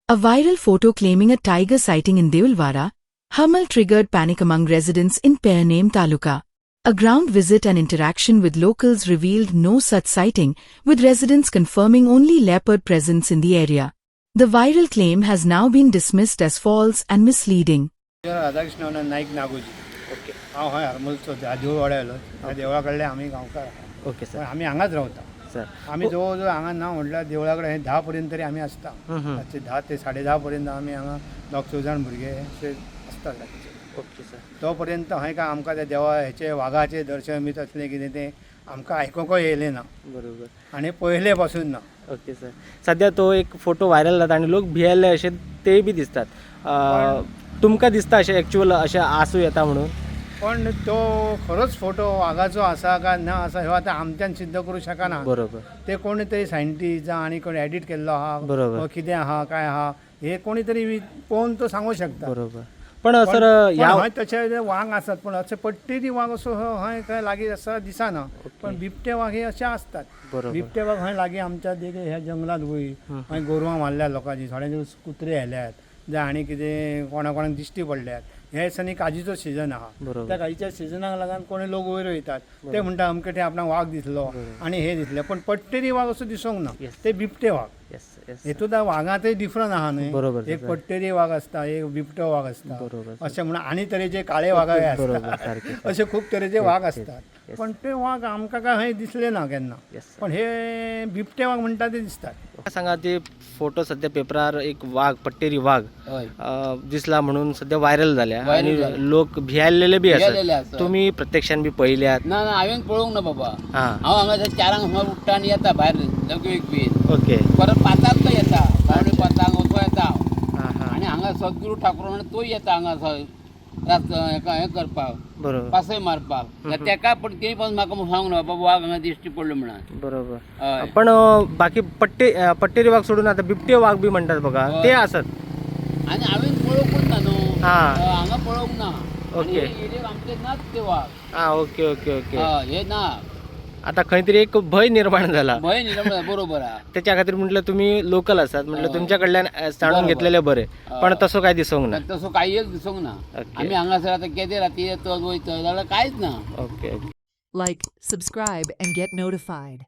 A viral photo claiming a tiger sighting in Deulwara, Hamal triggered panic among residents in Pernem Taluka. A ground visit and interaction with locals revealed no such sighting, with residents confirming only leopard presence in the area. The viral claim has now been dismissed as false and misleading. Radhakrishna Naik Ngozi okay हांव हय हरमलचो देवळवाड्या आयलो त्या देवळा कडले आमी गांवकार okay sir. आमी हांगाच रावता sir आमी जवळ जवळ हांगा ना म्हटल्यार देवळा कडेन 10 पर्यंत तरी आमी आसता रातचे 10 ते 10:30 पर्यंत आमी हांगा 2 जाण भुरगे अशे आसता रातचे. Okay sir. तो पर्यंत हय का आमकां त्या देवा हेचे वाघाचे दर्शन बी तसलें कितें तें आमकां आयकोंक येयलें ना बरोबर. आनी पयले पासून ना. Okay sir. सध्या तो एक फोटो व्हायरल जाता आणि लोक भियेल्ले असे ते बी दिसतात. तुमकां दिसता अशें एक्चुअल अशें आसूं येता म्हणून? पण तो खरोच फोटो वाघाचो आसा काय ना आसा ह्यो आतां आमच्यान सिद्ध करूं शकना. बरोबर. ते कोणी तरी सायंटिस्ट जावं आनी कोणी एडिट केल्लो आहा बरोबर. कितें आहा काय आहा हे कोणी तरी पळोवन तो सांगूं शकता. बरोबर. पण सर हय तशे वाघ आसात पण अशे पट्टेरी वाघ असो हय खंय लागीं आसा दिसना. पण बिबटे वाघ हे अशे असतात. बरोबर. बिबटे वाघ हय लागीं आमच्या ह्या जंगलात वयर हय गोरवां मारल्या लोकांची थोड्यांचे कुत्रे आयल्यात जावं आनी कितें कोणाक दिश्टी पडल्यात. हे दिसांनी काजीचो सिजन आहा त्या काजीच्या सिजनाक लागून कोणी लोक वयर वयतात ते म्हणटा अमके थंय आपणाक वाघ दिसलो आनी हे दिसले पण पट्टेरी वाघ असो दिसूंक ना. ते बिबटे वाघ हेतूंत वाघांतय डिफरंट आहा न्हय. एक पट्टेरी वाघ आसता एक बिबटो वाघ आसता अशें म्हणून आनी तरेचे काळे वाघय आसतात अशे खूब तरेचे वाघ असतात. पण ते वाघ आमकां काय हय दिसले ना केन्ना. पण हे बिबटे वाघ म्हणटा ते दिसतात. सांगा ते फोटो सध्या पेपरार एक वाघ पट्टेरी वाघ दिसला म्हणून सध्या व्हायरल झाल्या आणि लोक भियायलेले बी असतात. तुम्ही प्रत्यक्षान बी पळयल्यात? ना हांवें पळोवंक ना बाबा. हां. हांव हांगा 4 सुमार उठ्ठा आनी येता भायर लगवेक बी. ओके. परत 5 तो येता 5:15 असो येता हां. आनी हांगा सद्गुरू ठाकूर म्हणून तो येता हांगा हें करपाक बरोबर. पासय मारपाक. तेका पण तेणी पण म्हाका सांगूंक ना बाबा वाघ हांगा दिश्टी पडलो म्हणून. बरोबर. हय. पण बाकी पट्टेरी वाघ सोडून आता बिबटे वाघ बी म्हणतात बघा ते असत. आनी हांवें पळोवंकूच ना न्हू. हां. हांगा पळोवंक ना. ओके. एरियेक आमचे नाच ते वाघ. हां. Okay okay okay. हे ना आता खंय तरी एक भय निर्माण झाला. भंय निर्माण बरोबर आहा. त्याच्या खातीर म्हटलं तुम्ही लोकल आसात म्हटलं तुमच्या कडल्यान जाणून बरोबर. घेतलेले बरे. पण तसं काय दिसूंक ना. तसो काही एक दिसूंक ना. ओके. आमी हांगासर आतां केदें राती येतत वयतत जाल्यार कांयच ना. Okay. Like, subscribe and get notified.